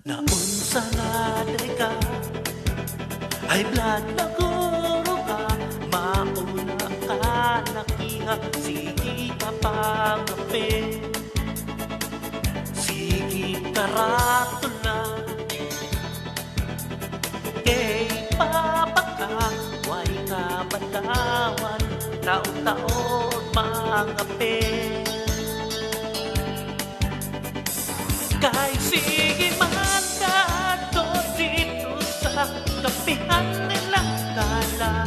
Naunsa na diri ka, high blood na guro ka, mauna ka nakiha, sige ka pangapi, sige ka rato na, kay papa ka, way ka badawan, taon-taon mangapi. Kay sige man ka to dito sa kapihan nilang kala,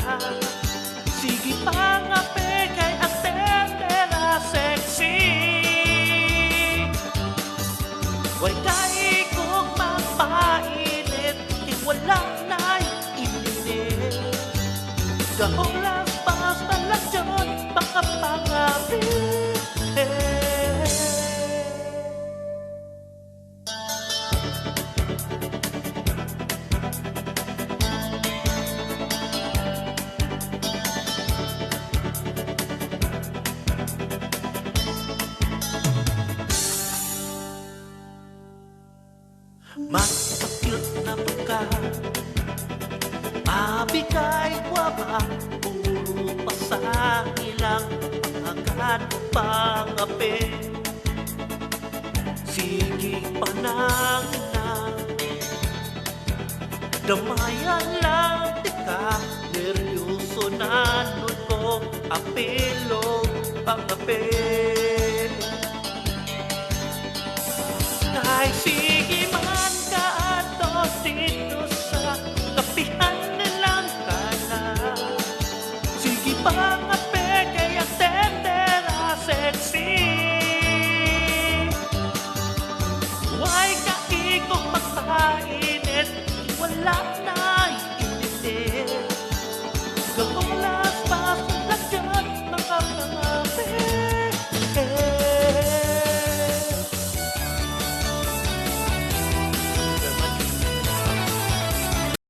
sige pangapi kay atendera sexy. Way kay kong mapainit, kay walang naiinit. Gahong las basta lang dyan, baka pangapi. Magpa-cute na pagka, mabigay waba, puro pa sa ilang pangagat pangapi. Sige panangin na, damayan lang di ka, neryoso na nun ko, apilong pangapi. Kay sige man ka ato dito sa kapihan nilang kala, sige pa nga